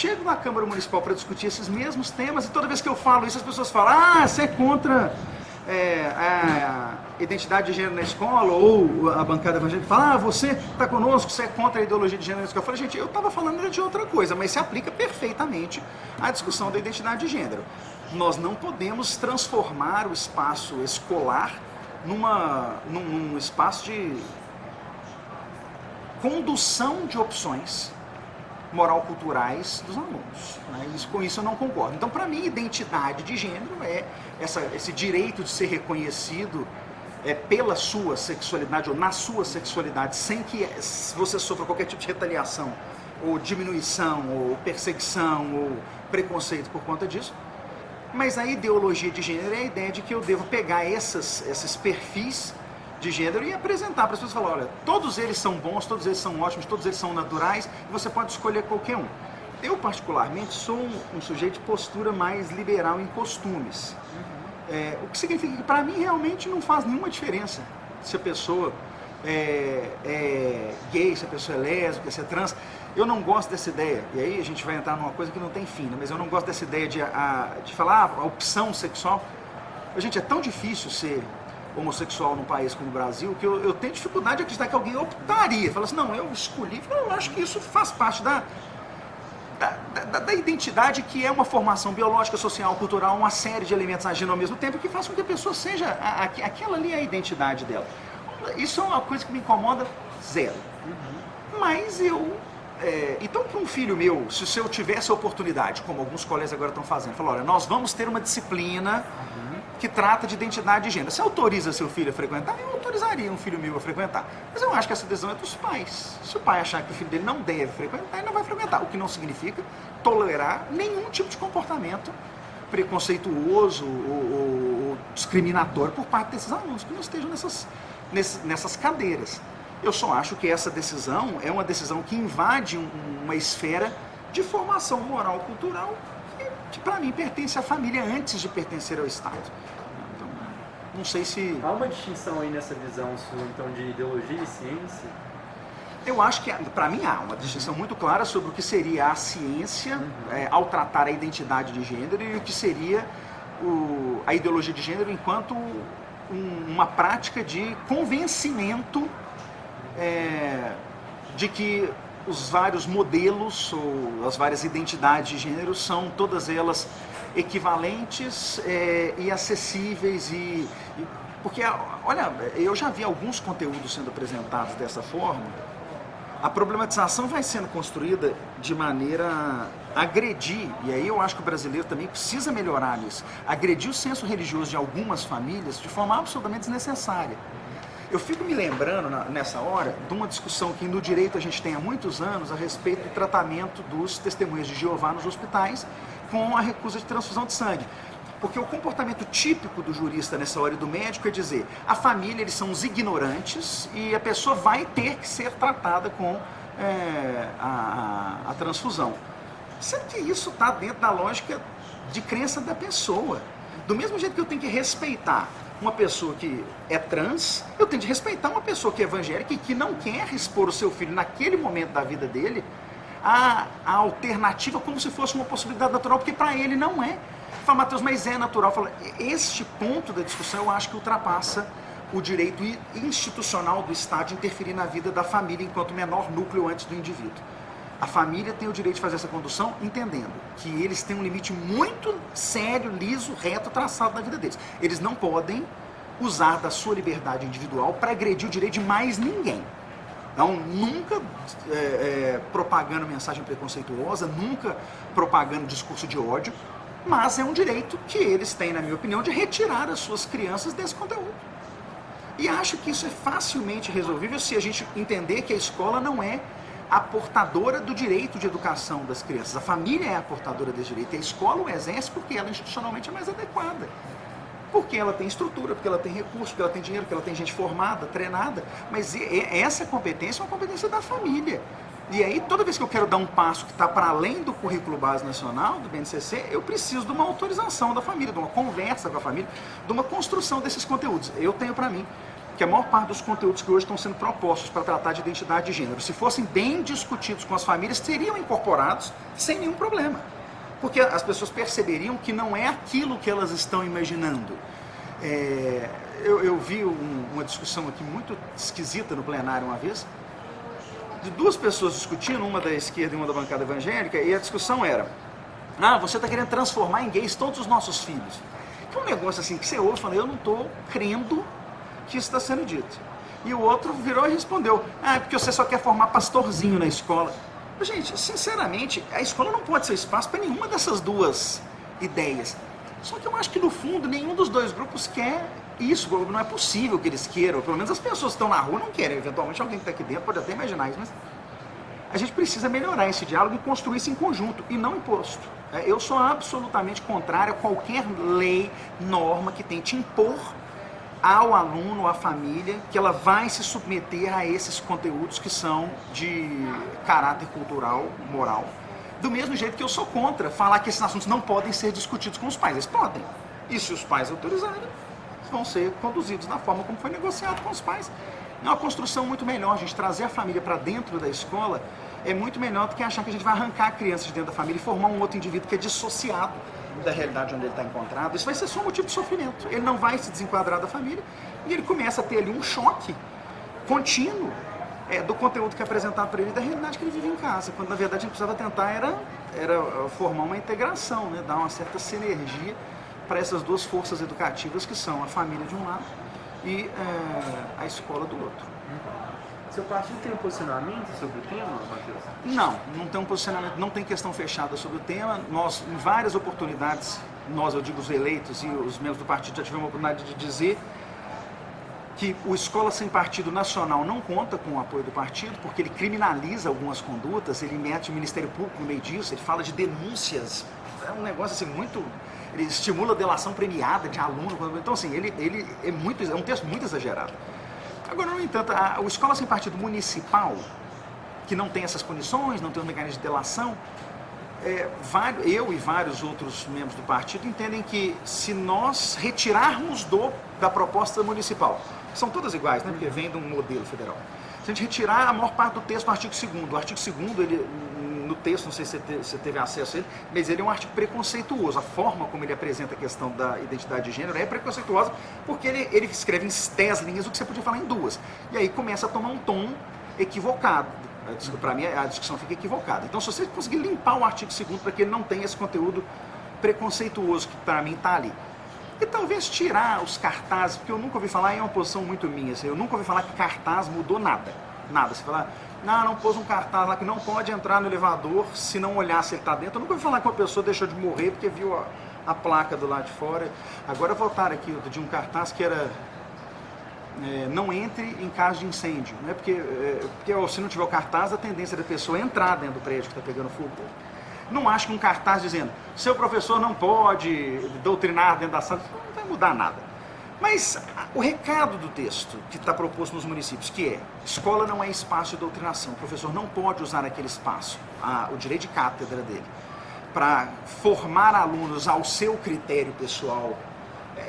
chego na Câmara Municipal para discutir esses mesmos temas e toda vez que eu falo isso, as pessoas falam: ah, você é contra a identidade de gênero na escola, ou a bancada evangélica fala: ah, você está conosco, você é contra a ideologia de gênero na escola. Eu falei: gente, eu estava falando de outra coisa, mas se aplica perfeitamente à discussão da identidade de gênero. Nós não podemos transformar o espaço escolar num espaço de condução de opções moral-culturais dos alunos. Né? Com isso eu não concordo. Então, para mim, identidade de gênero é esse direito de ser reconhecido pela sua sexualidade ou na sua sexualidade, sem que você sofra qualquer tipo de retaliação, ou diminuição, ou perseguição, ou preconceito por conta disso. Mas a ideologia de gênero é a ideia de que eu devo pegar esses perfis de gênero e apresentar para as pessoas e falar: olha, todos eles são bons, todos eles são ótimos, todos eles são naturais, e você pode escolher qualquer um. Eu, particularmente, sou um sujeito de postura mais liberal em costumes. O que significa que, para mim, realmente não faz nenhuma diferença se a pessoa é gay, se a pessoa é lésbica, se é trans. Eu não gosto dessa ideia, e aí a gente vai entrar numa coisa que não tem fim, né? Mas eu não gosto dessa ideia de falar a opção sexual. Gente, é tão difícil ser homossexual num país como o Brasil, que eu tenho dificuldade de acreditar que alguém optaria, fala assim: não, eu escolhi. Eu acho que isso faz parte da identidade, que é uma formação biológica, social, cultural, uma série de elementos agindo ao mesmo tempo, que faz com que a pessoa seja, aquela ali é a identidade dela. Isso é uma coisa que me incomoda zero. Mas então, para um filho meu, se eu tivesse a oportunidade, como alguns colegas agora estão fazendo, falar: olha, nós vamos ter uma disciplina que trata de identidade de gênero. Você autoriza seu filho a frequentar? Eu autorizaria um filho meu a frequentar. Mas eu acho que essa decisão é dos pais. Se o pai achar que o filho dele não deve frequentar, ele não vai frequentar. O que não significa tolerar nenhum tipo de comportamento preconceituoso ou discriminatório por parte desses alunos que não estejam nessas cadeiras. Eu só acho que essa decisão é uma decisão que invade uma esfera de formação moral cultural que para mim pertence à família antes de pertencer ao Estado. Então, não sei se... Há uma distinção aí nessa visão sua, então, de ideologia e ciência? Eu acho que, para mim, há uma distinção muito clara sobre o que seria a ciência ao tratar a identidade de gênero e o que seria a ideologia de gênero enquanto uma prática de convencimento de que os vários modelos ou as várias identidades de gênero são todas elas equivalentes e acessíveis porque, olha, eu já vi alguns conteúdos sendo apresentados dessa forma. A problematização vai sendo construída de maneira a agredir, e aí eu acho que o brasileiro também precisa melhorar nisso, agredir o senso religioso de algumas famílias de forma absolutamente desnecessária. Eu fico me lembrando, nessa hora, de uma discussão que no direito a gente tem há muitos anos a respeito do tratamento dos testemunhas de Jeová nos hospitais com a recusa de transfusão de sangue. Porque o comportamento típico do jurista nessa hora e do médico é dizer: a família, eles são os ignorantes e a pessoa vai ter que ser tratada com a transfusão. Sendo que isso está dentro da lógica de crença da pessoa. Do mesmo jeito que eu tenho que respeitar uma pessoa que é trans, eu tenho que respeitar uma pessoa que é evangélica e que não quer expor o seu filho naquele momento da vida dele a alternativa como se fosse uma possibilidade natural, porque para ele não é. Fala: Mateus, mas é natural. Fala, este ponto da discussão eu acho que ultrapassa o direito institucional do Estado de interferir na vida da família enquanto menor núcleo antes do indivíduo. A família tem o direito de fazer essa condução entendendo que eles têm um limite muito sério, liso, reto, traçado na vida deles. Eles não podem usar da sua liberdade individual para agredir o direito de mais ninguém. Então, nunca propagando mensagem preconceituosa, nunca propagando discurso de ódio, mas é um direito que eles têm, na minha opinião, de retirar as suas crianças desse conteúdo. E acho que isso é facilmente resolvível se a gente entender que a escola não é a portadora do direito de educação das crianças. A família é a portadora desse direito. E a escola o exerce porque ela institucionalmente é mais adequada. Porque ela tem estrutura, porque ela tem recursos, porque ela tem dinheiro, porque ela tem gente formada, treinada. Mas essa competência é uma competência da família. E aí, toda vez que eu quero dar um passo que está para além do currículo base nacional, do BNCC, eu preciso de uma autorização da família, de uma conversa com a família, de uma construção desses conteúdos. Eu tenho para mim que a maior parte dos conteúdos que hoje estão sendo propostos para tratar de identidade de gênero, se fossem bem discutidos com as famílias, seriam incorporados sem nenhum problema. Porque as pessoas perceberiam que não é aquilo que elas estão imaginando. Eu vi uma discussão aqui muito esquisita no plenário uma vez, de duas pessoas discutindo, uma da esquerda e uma da bancada evangélica, e a discussão era: você está querendo transformar em gays todos os nossos filhos. Que é um negócio assim que você ouve e fala: eu não estou crendo que isso está sendo dito. E o outro virou e respondeu: é porque você só quer formar pastorzinho na escola. Gente, sinceramente, a escola não pode ser espaço para nenhuma dessas duas ideias. Só que eu acho que no fundo nenhum dos dois grupos quer isso. Não é possível que eles queiram, pelo menos as pessoas que estão na rua não querem. Eventualmente alguém que está aqui dentro pode até imaginar isso, mas a gente precisa melhorar esse diálogo e construir isso em conjunto e não imposto. Eu sou absolutamente contrário a qualquer lei, norma que tente impor ao aluno, à família, que ela vai se submeter a esses conteúdos que são de caráter cultural, moral. Do mesmo jeito que eu sou contra falar que esses assuntos não podem ser discutidos com os pais. Eles podem. E se os pais autorizarem, vão ser conduzidos da forma como foi negociado com os pais. É uma construção muito melhor. A gente trazer a família para dentro da escola é muito melhor do que achar que a gente vai arrancar a criança de dentro da família e formar um outro indivíduo que é dissociado da realidade onde ele está encontrado. Isso vai ser só um motivo de sofrimento. Ele não vai se desenquadrar da família e ele começa a ter ali um choque contínuo do conteúdo que é apresentado para ele e da realidade que ele vive em casa, quando na verdade a gente precisava tentar era formar uma integração, né? Dar uma certa sinergia para essas duas forças educativas que são a família de um lado e a escola do outro. Seu partido tem um posicionamento sobre o tema, Matheus? Não tem um posicionamento, não tem questão fechada sobre o tema. Nós, em várias oportunidades, eu digo os eleitos e os membros do partido já tivemos a oportunidade de dizer que o Escola Sem Partido Nacional não conta com o apoio do partido, porque ele criminaliza algumas condutas, ele mete o Ministério Público no meio disso, ele fala de denúncias, é um negócio assim muito... Ele estimula a delação premiada de aluno, então assim, ele é um texto muito exagerado. Agora, no entanto, o Escola Sem Partido Municipal, que não tem essas condições, não tem um mecanismo de delação, eu e vários outros membros do partido entendem que se nós retirarmos da proposta municipal, que são todas iguais, né, porque vem de um modelo federal, se a gente retirar a maior parte do texto do artigo 2º, o artigo 2º, ele, no texto, não sei se você teve acesso a ele, mas ele é um artigo preconceituoso. A forma como ele apresenta a questão da identidade de gênero é preconceituosa, porque ele escreve em 10 linhas o que você podia falar em 2. E aí começa a tomar um tom equivocado. Para mim, a discussão fica equivocada. Então, se você conseguir limpar o artigo 2º para que ele não tenha esse conteúdo preconceituoso que para mim está ali, e talvez tirar os cartazes, porque eu nunca ouvi falar, é uma posição muito minha, assim, eu nunca ouvi falar que cartaz mudou nada. Nada. Você falar, não pôs um cartaz lá que não pode entrar no elevador se não olhar se ele está dentro. Eu nunca ouvi falar que uma pessoa deixou de morrer porque viu a placa do lado de fora. Agora voltaram aqui de um cartaz que era não entre em caso de incêndio, né? Porque se não tiver o cartaz, a tendência da pessoa é entrar dentro do prédio que está pegando fogo. Não acho que um cartaz dizendo seu professor não pode doutrinar dentro da sala, não vai mudar nada. Mas o recado do texto que está proposto nos municípios, que é: escola não é espaço de doutrinação, o professor não pode usar aquele espaço, o direito de cátedra dele, para formar alunos ao seu critério pessoal.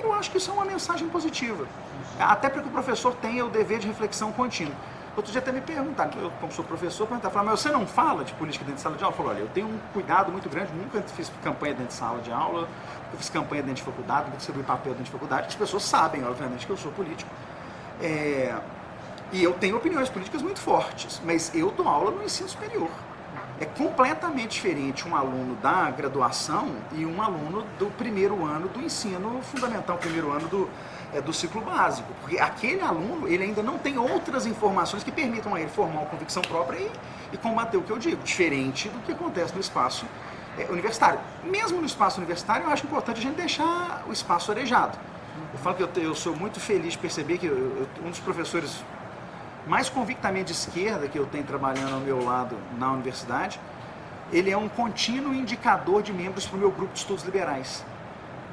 Eu acho que isso é uma mensagem positiva, até para que o professor tenha o dever de reflexão contínua. Outro dia até me perguntaram, eu como sou professor, falaram, mas você não fala de política dentro de sala de aula? Eu falei, olha, eu tenho um cuidado muito grande, nunca fiz campanha dentro de sala de aula, nunca fiz campanha dentro de faculdade, nunca distribuí papel dentro de faculdade, as pessoas sabem, obviamente, que eu sou político. E eu tenho opiniões políticas muito fortes, mas eu dou aula no ensino superior. É completamente diferente um aluno da graduação e um aluno do primeiro ano do ensino fundamental, primeiro ano do ciclo básico, porque aquele aluno ele ainda não tem outras informações que permitam a ele formar uma convicção própria e combater o que eu digo, diferente do que acontece no espaço universitário. Mesmo no espaço universitário, eu acho importante a gente deixar o espaço arejado. Eu falo que eu sou muito feliz de perceber que um dos professores mais convictamente de esquerda que eu tenho trabalhando ao meu lado na universidade, ele é um contínuo indicador de membros para o meu grupo de estudos liberais,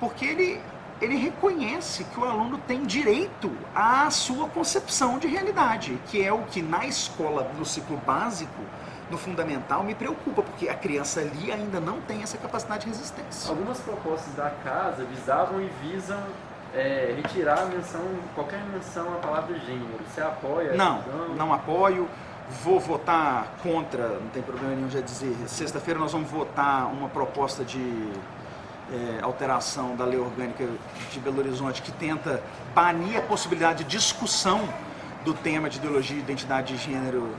porque ele reconhece que o aluno tem direito à sua concepção de realidade, que é o que na escola, no ciclo básico, no fundamental, me preocupa, porque a criança ali ainda não tem essa capacidade de resistência. Algumas propostas da casa visavam e visam retirar a menção, qualquer menção à palavra gênero. Você apoia? Não apoio. Vou votar contra, não tem problema nenhum já dizer. Sexta-feira nós vamos votar uma proposta de alteração da lei orgânica de Belo Horizonte que tenta banir a possibilidade de discussão do tema de ideologia e identidade de gênero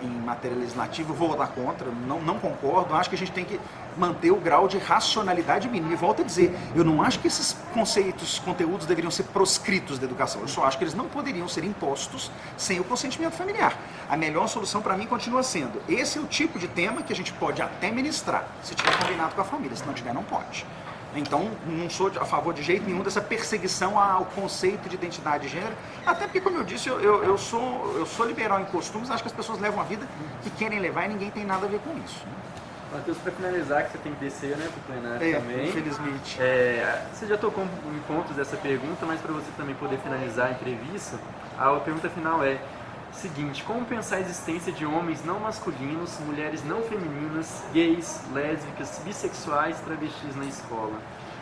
em matéria legislativa. Vou votar contra, não concordo. Acho que a gente tem que manter o grau de racionalidade mínimo. E volto a dizer, eu não acho que esses conteúdos deveriam ser proscritos da educação. Eu só acho que eles não poderiam ser impostos sem o consentimento familiar. A melhor solução para mim continua sendo, esse é o tipo de tema que a gente pode até ministrar, se tiver combinado com a família, se não tiver, não pode. Então, não sou a favor de jeito nenhum dessa perseguição ao conceito de identidade de gênero, até porque, como eu disse, eu sou liberal em costumes, acho que as pessoas levam a vida que querem levar e ninguém tem nada a ver com isso. Matheus, para finalizar, que você tem que descer, né, para o plenário também. Infelizmente. Você já tocou em pontos dessa pergunta, mas para você também poder finalizar a entrevista, a pergunta final é seguinte: como pensar a existência de homens não masculinos, mulheres não femininas, gays, lésbicas, bissexuais, travestis na escola?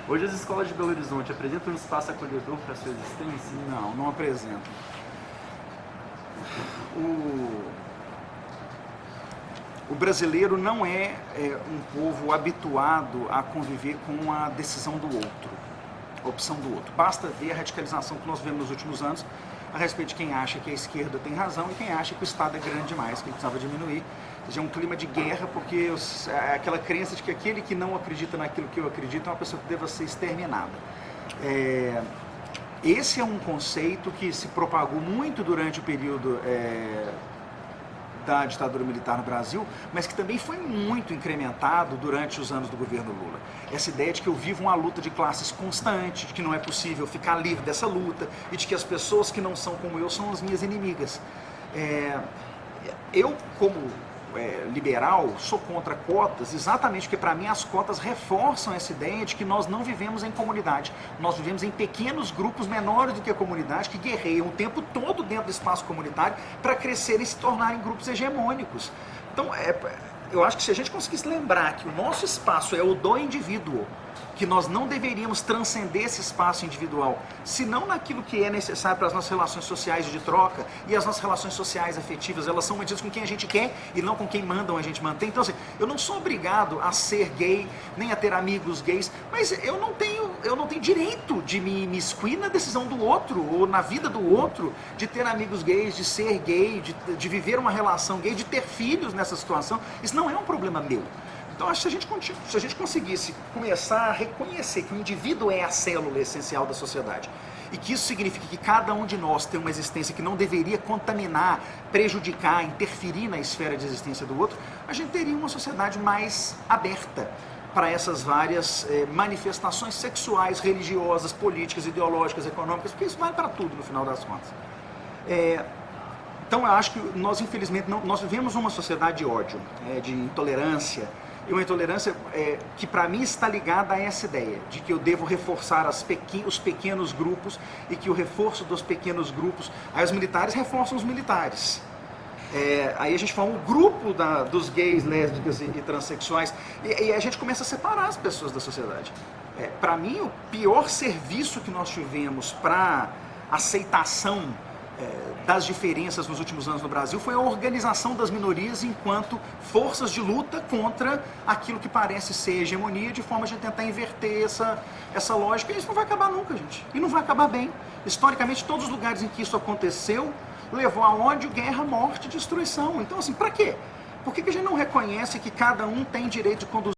Hoje as escolas de Belo Horizonte apresentam um espaço acolhedor para a sua existência? Não apresentam. O brasileiro não é um povo habituado a conviver com a decisão do outro, a opção do outro. Basta ver a radicalização que nós vemos nos últimos anos a respeito de quem acha que a esquerda tem razão e quem acha que o Estado é grande demais, que ele precisava diminuir. Ou seja, é um clima de guerra, porque aquela crença de que aquele que não acredita naquilo que eu acredito é uma pessoa que deva ser exterminada. Esse é um conceito que se propagou muito durante o período da ditadura militar no Brasil, mas que também foi muito incrementado durante os anos do governo Lula. Essa ideia de que eu vivo uma luta de classes constante, de que não é possível ficar livre dessa luta e de que as pessoas que não são como eu são as minhas inimigas. Eu, como liberal, sou contra cotas, exatamente porque para mim as cotas reforçam essa ideia de que nós não vivemos em comunidade, nós vivemos em pequenos grupos menores do que a comunidade que guerreiam o tempo todo dentro do espaço comunitário para crescerem e se tornarem grupos hegemônicos. Então, eu acho que se a gente conseguisse lembrar que o nosso espaço é o do indivíduo, que nós não deveríamos transcender esse espaço individual, senão naquilo que é necessário para as nossas relações sociais de troca, e as nossas relações sociais afetivas, elas são medidas com quem a gente quer e não com quem mandam a gente manter. Então, assim, eu não sou obrigado a ser gay, nem a ter amigos gays, mas eu não tenho direito de me imiscuir na decisão do outro, ou na vida do outro, de ter amigos gays, de ser gay, de viver uma relação gay, de ter filhos nessa situação. Isso não é um problema meu. Então, acho que se a gente conseguisse começar a reconhecer que o indivíduo é a célula essencial da sociedade e que isso significa que cada um de nós tem uma existência que não deveria contaminar, prejudicar, interferir na esfera de existência do outro, a gente teria uma sociedade mais aberta para essas várias manifestações sexuais, religiosas, políticas, ideológicas, econômicas, porque isso vale para tudo no final das contas. Então, eu acho que nós, infelizmente, nós vivemos uma sociedade de ódio, de intolerância, e uma intolerância que para mim está ligada a essa ideia de que eu devo reforçar os pequenos grupos e que o reforço dos pequenos grupos, aí os militares reforçam os militares. Aí a gente forma um grupo dos gays, lésbicas e transexuais e a gente começa a separar as pessoas da sociedade. Para mim, o pior serviço que nós tivemos para aceitação das diferenças nos últimos anos no Brasil foi a organização das minorias enquanto forças de luta contra aquilo que parece ser hegemonia, de forma de tentar inverter essa lógica. E isso não vai acabar nunca, gente. E não vai acabar bem. Historicamente, todos os lugares em que isso aconteceu levou a ódio, guerra, morte, destruição. Então, assim, para quê? Por que a gente não reconhece que cada um tem direito de conduzir